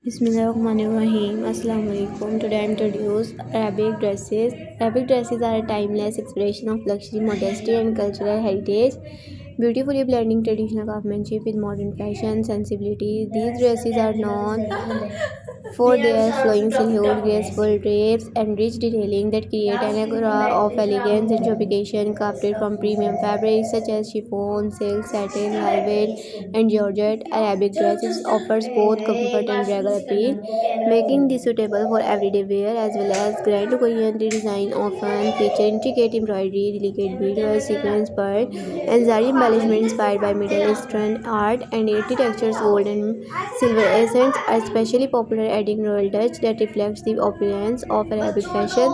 Bismillahirrahmanirrahim. Assalamu alaikum. Today I introduce Arabic dresses. Arabic dresses are a timeless expression of luxury, modesty, and cultural heritage, beautifully blending traditional craftsmanship with modern fashion sensibility. These dresses are known for their flowing silhouette, graceful drapes, and rich detailing that create an aura of elegance and sophistication. Crafted from premium fabrics such as chiffon, silk, satin, velvet, and georgette, Arabic dresses offers both comfort and regal appeal, making this suitable for everyday wear as well as grand occasion. The design often feature intricate embroidery, delicate beadwork, sequins, pearl, and zari embellishment inspired by Middle Eastern art and architecture's gold and silver accents are especially popular, adding royal touch that reflects the opulence of Arabic fashion.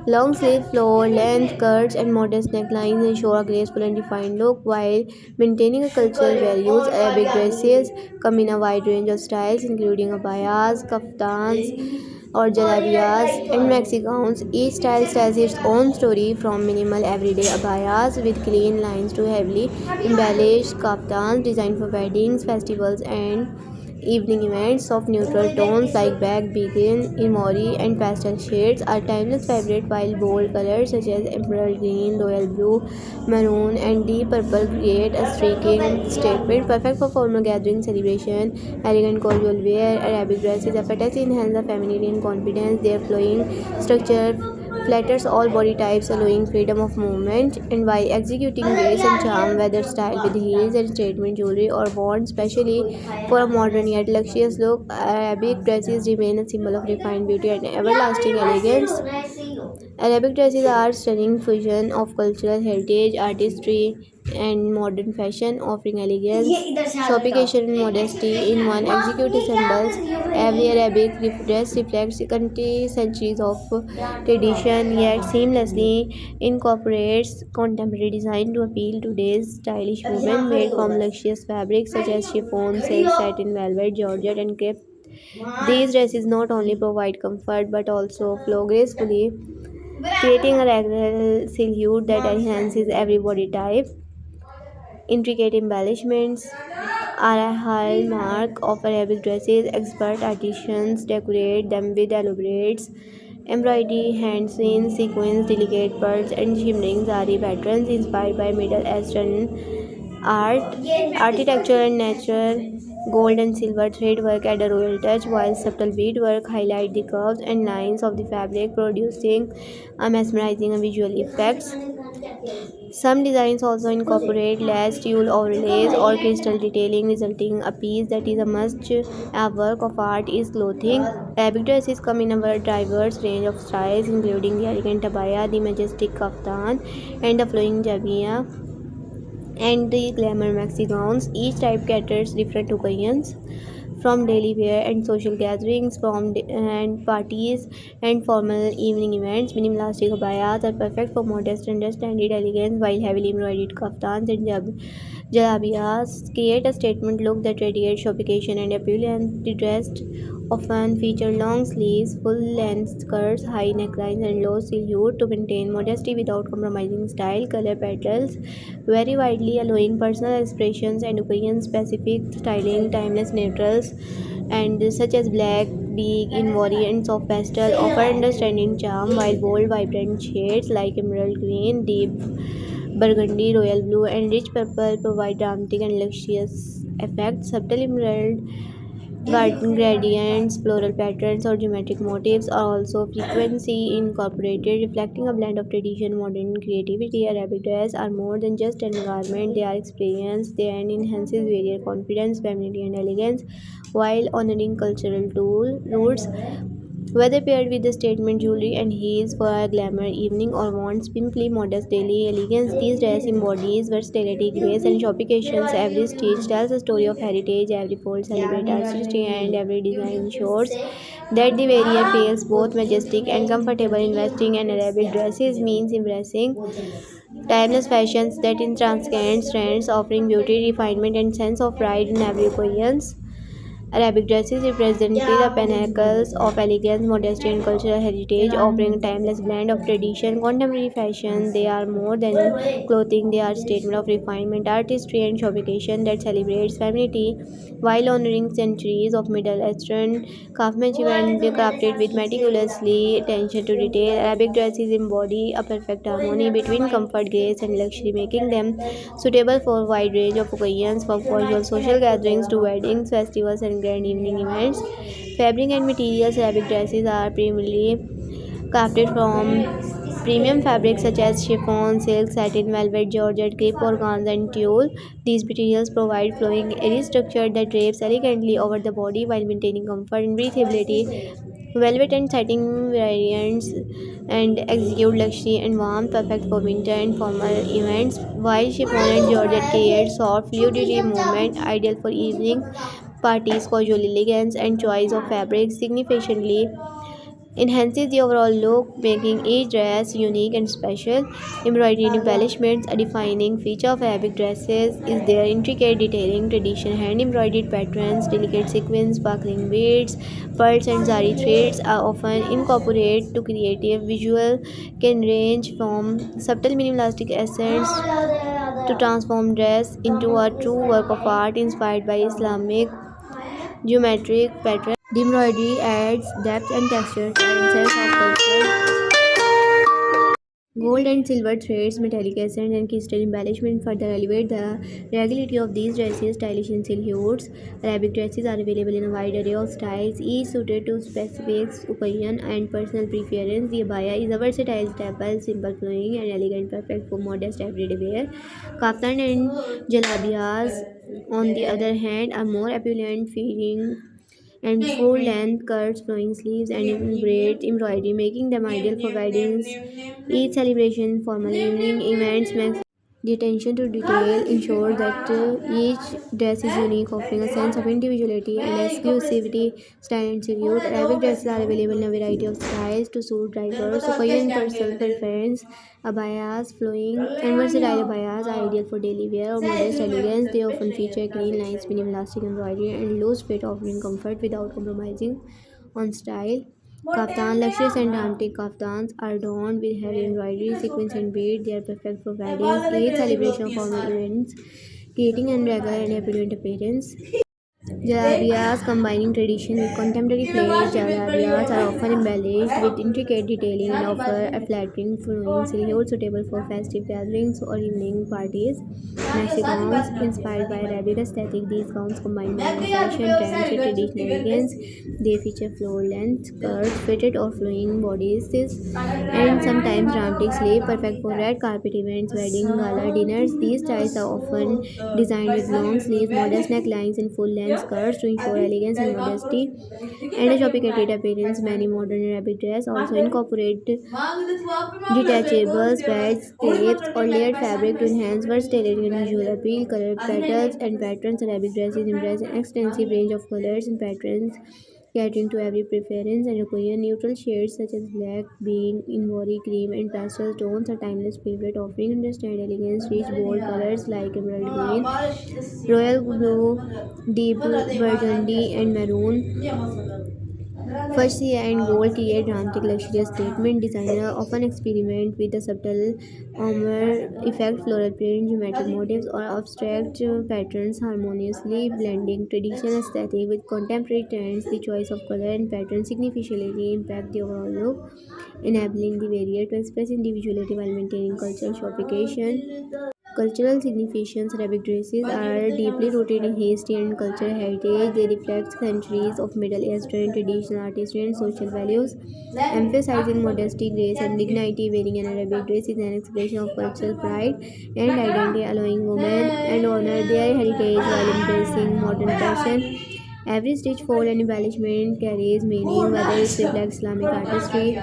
Long sleeve, floor length skirts, and modest necklines ensure a graceful and refined look while maintaining a cultural values. Arabic dresses come in a wide range of styles, including abayas, kaftans, or jalabiyas and maxi gowns. Each style tells its own story, from minimal everyday abayas with clean lines to heavily embellished kaftans designed for weddings, festivals, and evening events. Soft neutral tones like black, beige, ivory, and pastel shades are timeless favorite, while bold colors such as emerald green, royal blue, maroon, and deep purple create a striking statement perfect for formal gathering celebration. Elegant casual wear, Arabic dresses effortlessly enhance the femininity and confidence. Their flowing structure flatters all body types, allowing freedom of movement, and while executing grace and charm, whether styled with heels and statement jewelry or worn specially for a modern yet luxurious look, Arabic dresses remain a symbol of refined beauty and everlasting elegance. Arabic dresses are a stunning fusion of cultural heritage, artistry, and modern fashion, offering elegance, sophistication, and modesty in one. Executive symbols. Every Arabic dress reflects centuries of tradition, yet seamlessly incorporates contemporary design to appeal to today's stylish women, made from luxurious fabrics such as chiffon, silk, satin, velvet, georgette, and crepe. These dresses not only provide comfort but also flow gracefully, creating a regular silhouette that enhances every body type. Intricate embellishments are a hallmark of Arabic dresses. Expert artisans decorate them with elaborate embroidery, hand sequins, delicate pearls, and shimmering zari patterns inspired by Middle Eastern art, architecture, and nature. Gold and silver thread work add a royal touch, while subtle beadwork highlight the curves and lines of the fabric, producing a mesmerizing visual effects. Some designs also incorporate lace, tulle overlays, or crystal detailing, resulting in a piece that is a must-have work of art is clothing. Arabic dresses come in a diverse range of styles, including the elegant abaya, the majestic kaftan, and the flowing jabia, and the glamour maxi gowns. Each type caters different occasions, from daily wear and social gatherings, and parties and formal evening events. Minimalistic abayas are perfect for modest and standard elegance, while heavily embroidered kaftans and jalabiyas create a statement look that radiates sophistication and opulence. The dress often feature long sleeves, full-length skirts, high necklines, and low silhouette to maintain modesty without compromising style. Color palettes vary widely, allowing personal expressions and occasion-specific styling. Timeless neutrals and such as black, beige, ivory, and soft pastel offer understanding charm, while bold, vibrant shades like emerald green, deep burgundy, royal blue, and rich purple provide dramatic and luxurious effects. Subtle emerald garden gradients, floral patterns, or geometric motifs are also frequently incorporated, reflecting a blend of tradition, modern creativity. Arabic dress are more than just an garment; they are experience. They enhances various confidence, femininity, and elegance, while honoring cultural roots. Whether paired with the statement jewelry and heels for a glamour evening or wants simply modest daily elegance, these dress embodies versatility, grace, and sophistication. Every stitch tells a story of heritage, every fold celebrates artistry, and every design ensures that the wearer feels both majestic and comfortable. Investing in Arabic dresses means embracing timeless fashions that transcend trends, offering beauty, refinement, and sense of pride in every occasion. Arabic dresses represent the pinnacles of elegance, modesty, and cultural heritage, offering a timeless blend of tradition, contemporary fashion. They are more than clothing; they are a statement of refinement, artistry, and sophistication that celebrates femininity while honoring centuries of Middle Eastern craftsmanship and crafted with meticulously attention to detail. Arabic dresses embody a perfect harmony between comfort, grace, and luxury, making them suitable for a wide range of occasions, from casual social gatherings to weddings, festivals, and grand evening events. Fabric and materials. Arabic dresses are primarily crafted from premium fabrics such as chiffon, silk, satin, velvet, georgette, crepe, organza, and tulle. These materials provide flowing, airy structure that drapes elegantly over the body while maintaining comfort and breathability. Velvet and satin variants and execute luxury and warmth, perfect for winter and formal events. While chiffon and georgette create soft, fluidity movement, ideal for evening parties, casual elegance, and choice of fabrics significantly enhances the overall look, making each dress unique and special. Embroidery and embellishments, a defining feature of Arabic dresses, is their intricate detailing. Traditional hand embroidered patterns, delicate sequins, sparkling beads, pearls, and zari threads are often incorporated to creative visual can range from subtle minimalistic essence to transform dress into a true work of art inspired by Islamic geometric patterns. The embroidery adds depth and texture to the sense of culture. Gold and silver threads, metallic accents, and crystal embellishment further elevate the regality of these dresses. Stylish in silhouettes, Arabic dresses are available in a wide array of styles, each suited to specific occasion and personal preference. The abaya is a versatile staple, simple, flowing, and elegant, perfect for modest everyday wear. Kaftan and jalabiyas, on the other hand, are more appealing, feeling and full length skirts, flowing sleeves, and embroidery, making them ideal for weddings, Eid celebration, formal evening events. The attention to detail ensures that each dress is unique, offering a sense of individuality and exclusivity. Style and silhouette. Arabic dresses are available in a variety of styles to suit diverse occasion personal preference. Abayas, flowing and versatile abayas are ideal for daily wear or modest elegance. They often feature clean lines, minimal embroidery, and loose fit, offering comfort without compromising on style. Kaftan, luxurious and dramatic kaftans are adorned with heavy embroidery, sequins, and beads. They are perfect for weddings, Eid celebration, formal events, creating an regal and opulent appearance. Jalabias, combining tradition with contemporary flair, jalabias are often embellished with intricate detailing and offer a flattering, flowing silhouette suitable for festive gatherings or evening parties. Maxi gowns, inspired by Arabic aesthetic, these gowns combine modern fashion trends with traditional elegance. They feature floor-length skirts, fitted or flowing bodices, and sometimes dramatic sleeve, perfect for red carpet events, wedding, gala dinners. These styles are often designed with long sleeves, modest necklines, and full-length skirts to ensure elegance and modesty. And a sophisticated appearance, many modern Arabic dresses also incorporate detachables, pads, capes, or layered fabric to enhance versatility and visual appeal. Color petals and patterns. Arabic dresses embrace an extensive range of colors and patterns, catering to every preference and occasion. Neutral shades such as black, beige, ivory, cream, and pastel tones are timeless favorite, offering understated elegance. Rich, bold colors like emerald green, royal blue, deep burgundy, and maroon Fuchsia and gold create dramatic luxurious statement. Designer often experiment with the subtle ombre effect, floral print, geometric motifs, or abstract patterns, harmoniously blending traditional aesthetic with contemporary trends. The choice of color and pattern significantly impact the overall look, enabling the wearer to express individuality while maintaining cultural sophistication. Cultural significance. Arabic dresses are deeply rooted in history and cultural heritage. They reflect centuries of Middle Eastern traditional artistry and social values, emphasizing modesty, grace, and dignity. Wearing an Arabic dress is an expression of cultural pride and identity, allowing women and honor their heritage while embracing modern fashion. Every stitch, fold, and embellishment carries meaning, whether it reflects Islamic artistry,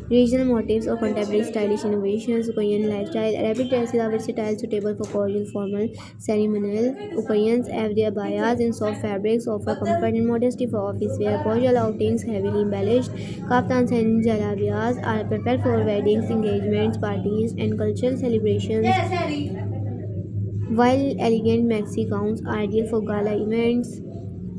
regional motifs, or contemporary stylish innovations. Korean lifestyle. Arabic dresses are versatile, suitable for casual, formal, ceremonial occasions. Everyday abayas in soft fabrics offer comfort and modesty for office wear. Casual outings, heavily embellished. Kaftans and jalabiyas are perfect for weddings, engagements, parties, and cultural celebrations. While elegant maxi gowns are ideal for gala events,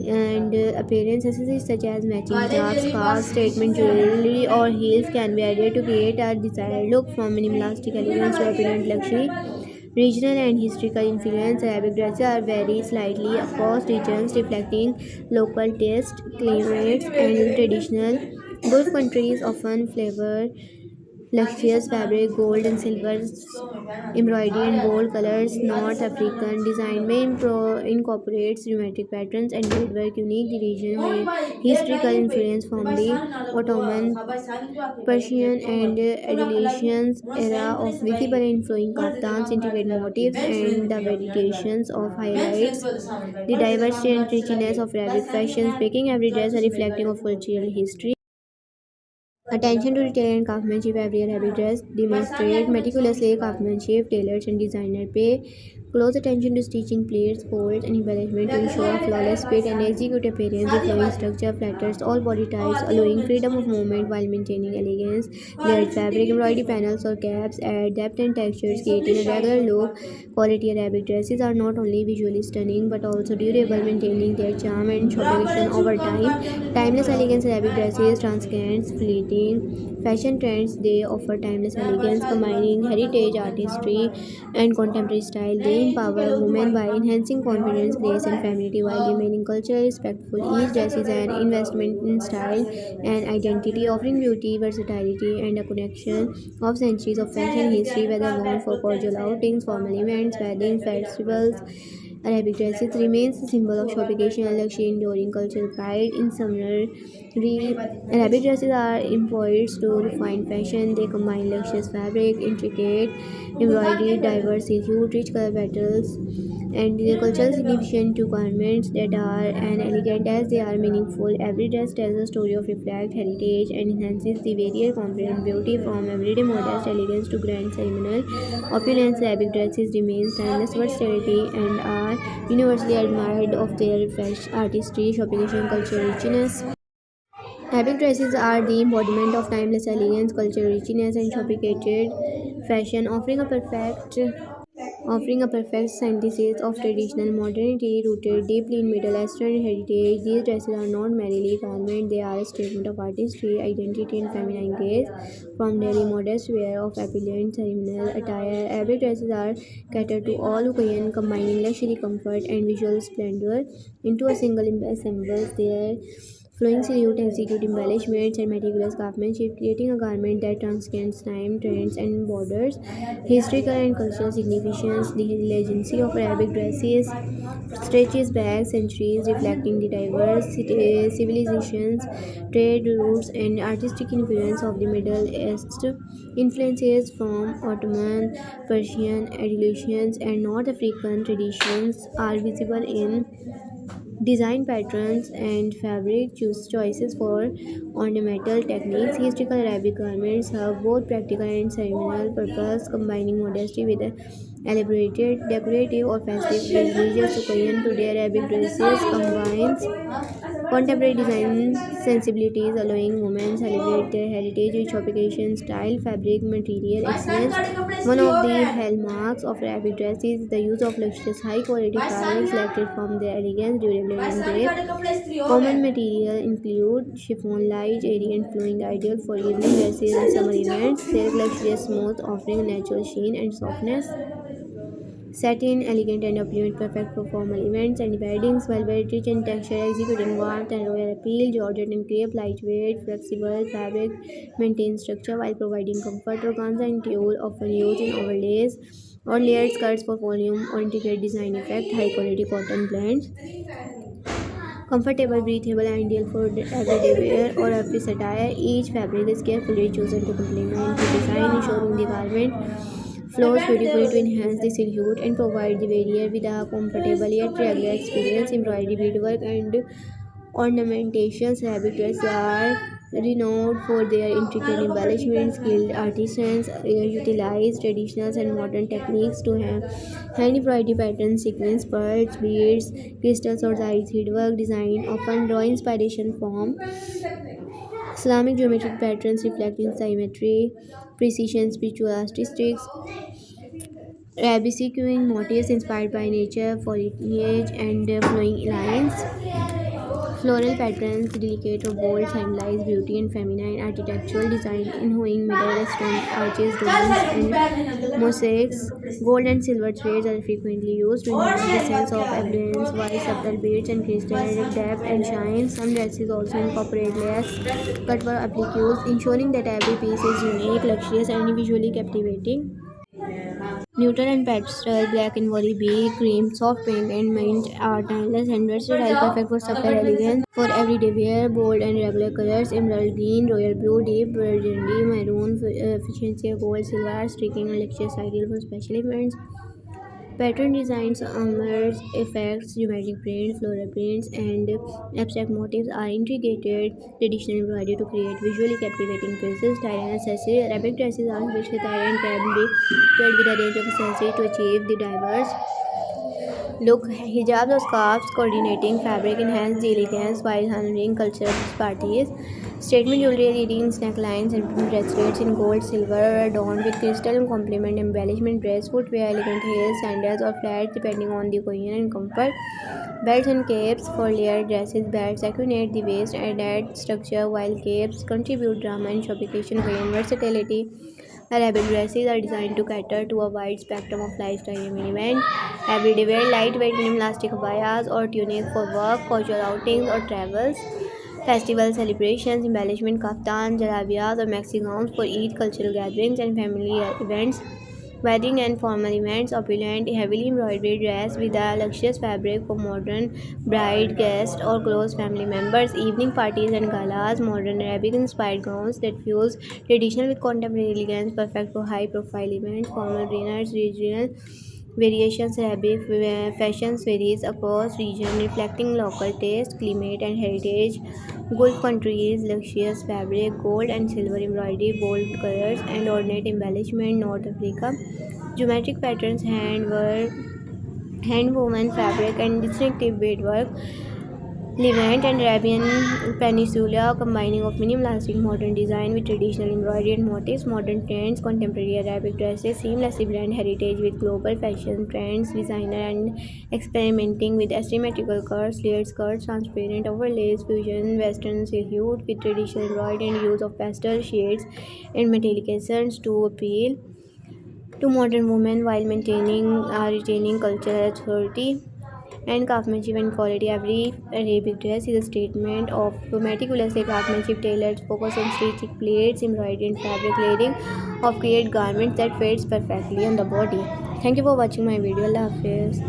and appearance accessories such as matching jars, scarves, statement jewelry, or heels can be added to create a desired look. From minimalistic elegance to opulent luxury, regional and historical influence. Arabic dresses are vary slightly across regions, reflecting local taste, climates, and traditional. Gulf countries often flavor luxurious fabric, gold and silver embroidery and bold colors. North African design may incorporate geometric patterns and beadwork, unique. The region may historical influence from the Ottoman, Persian, and Adelations era of visible and flowing kaftans, intricate motifs, and the variations of highlights. The diversity and richness of Arabic fashions, making every dress a reflecting of cultural history. Attention to detail and craftsmanship. Every Arabic dress demonstrate meticulously craftsmanship, tailors and designer pay close attention to stitching, pleats, folds, and embellishment to ensure a flawless fit and execute appearance. The flowing structure flatters all body types, allowing freedom of movement while maintaining elegance. Layered fabric, embroidery panels or caps add depth and textures, creating a regular look. Quality Arabic dresses are not only visually stunning but also durable, maintaining their charm and sophistication over time. Timeless elegance. Arabic dresses transcends fleeting fashion trends. They offer timeless elegance, combining heritage, artistry, and contemporary style. They empower women by enhancing confidence, grace, and femininity while remaining culturally respectful. Each dress is an investment in style and identity, offering beauty, versatility, and a connection of centuries of fashion history, whether worn for casual outings, formal events, weddings, festivals. Arabic dresses remains a symbol of sophistication and luxury, enduring cultural pride. In summary, Arabic dresses are imports to refine fashion. They combine luxurious fabric, intricate embroidery, diverse hue, rich color patterns, and the cultural significance to garments that are as elegant as they are meaningful. Every dress tells a story of reflect heritage and enhances the various confident beauty from everyday modest elegance to grand ceremonial opulence. Arabic dresses remain timeless versatility and are universally admired of their artistry, sophistication, cultural richness. Arabic dresses are the embodiment of timeless elegance, cultural richness, and sophisticated fashion, offering a perfect synthesis of traditional modernity rooted deeply in Middle Eastern heritage. These dresses are not merely garments, they are a statement of artistry, identity, and feminine grace. From daily modest wear of opulent ceremonial attire, Arabic dresses are catered to all occasions, combining luxury, comfort, and visual splendor into a single ensemble. Their flowing silhouette execute embellishments and meticulous craftsmanship, creating a garment that transcends time, trends, and borders. Historical and cultural significance. The legacy of Arabic dresses stretches back centuries, reflecting the diverse civilizations, trade routes, and artistic influence of the Middle East. Influences from Ottoman, Persian, Andalusian, and North African traditions are visible in design patterns and fabric choices for ornamental techniques. Historical Arabic garments have both practical and ceremonial purpose, combining modesty with elaborated decorative or festive religious occasion. Today, Arabic dresses combines contemporary design sensibilities, allowing women to celebrate their heritage with sophistication, style, fabric, material excellence. One of the hallmarks of Arabic dress is the use of luxurious, high-quality fabrics selected from their elegance, durability, and grace. Common materials include chiffon, light, airy, and flowing, ideal for evening dresses and summer events. Silk, luxurious, smooth, offering natural sheen and softness. Satin, elegant and opulent, perfect for formal events and weddings. Velvet, rich in texture, executing warmth and royal appeal. Georgette and crepe, lightweight, flexible fabric, maintains structure while providing comfort. Organza and tulle, often used in overlays or layered skirts for volume or intricate design effect. High quality cotton blends. Comfortable, breathable, and ideal for everyday wear or office attire. Each fabric is carefully chosen to complement the design, ensuring the garment flows beautifully to enhance the silhouette and provide the wearer with a comfortable yet regular experience. Embroidery, beadwork, and ornamentations. Arabic dresses are renowned for their intricate embellishments. Skilled artisans utilize traditional and modern techniques to have hand embroidery patterns, sequins, pearls, beads, crystals, or zari threadwork design often draw inspiration from Islamic geometric patterns reflecting symmetry, precision, spiritual artistics. Arabic motifs inspired by nature, foliage, and flowing lines. Floral patterns, delicate or bold, symbolize beauty and feminine architectural design, inhoing middle restaurant arches, domes, and mosaics. Gold and silver threads are frequently used to enhance the sense of elegance, while subtle beads and crystal add depth and shine. Some dresses also incorporate lace cut work appliques, ensuring that every piece is unique, luxurious, and visually captivating. Neutral and pastel, black and volley bee, cream, soft pink, and mint are timeless and versatile, perfect for subtle elegance. For everyday wear, bold and regular colors, emerald green, royal blue, deep burgundy, maroon, efficiency, gold, silver are striking and luxurious, ideal for special events. Pattern designs, armors, effects, geometric prints, floral prints, and abstract motifs are integrated traditional embroidery to create visually captivating pieces. Tie and accessories. Arabic dresses are rich with tie and can be paired with a range of accessories to achieve the diverse look. Hijabs or scarves coordinating fabric enhance the elegance while honoring cultural parties. Statement jewelry, earrings, necklines, and bracelets in gold, silver, adorned with crystal and complement embellishment. Dress, footwear, elegant heels, sandals, or flats, depending on the occasion and comfort. Belts and capes for layered dresses. Belts accentuate the waist and add structure, while capes contribute drama and sophistication and versatility. Arabic dresses are designed to cater to a wide spectrum of lifestyle events. Everyday wear, lightweight minimalistic abayas or tunics for work, casual outings, or travels. Festival celebrations, embellishment kaftans, jalabiyas, or maxi gowns for Eid, cultural gatherings, and family events. Wedding and formal events, opulent, heavily embroidered dress with a luxurious fabric for modern bride, guests, or close family members. Evening parties and galas, modern Arabic-inspired gowns that fuse traditional with contemporary elegance, perfect for high-profile events. Formal dinners, regional variations, Arabic fashions varies across region, reflecting local taste, climate, and heritage. Gulf countries, luxurious fabric, gold and silver embroidery, bold colors, and ornate embellishment. North Africa, geometric patterns, hand-woven fabric, and distinctive beadwork. Levant and Arabian Peninsula, combining of minimalistic modern design with traditional embroidery and motifs. Modern trends, contemporary Arabic dresses seamlessly blend heritage with global fashion trends. Designer and experimenting with asymmetrical curves, layered skirts, transparent overlays, fusion, western silhouette with traditional embroidery and use of pastel shades and metallic accents to appeal to modern women while retaining cultural authority and craftsmanship and quality. Every Arabic dress is a statement of meticulously craftsmanship, tailored focus on stitching, plates, embroidery, and fabric layering of create garments that fits perfectly on the body. Thank you for watching my video. Allah Hafiz.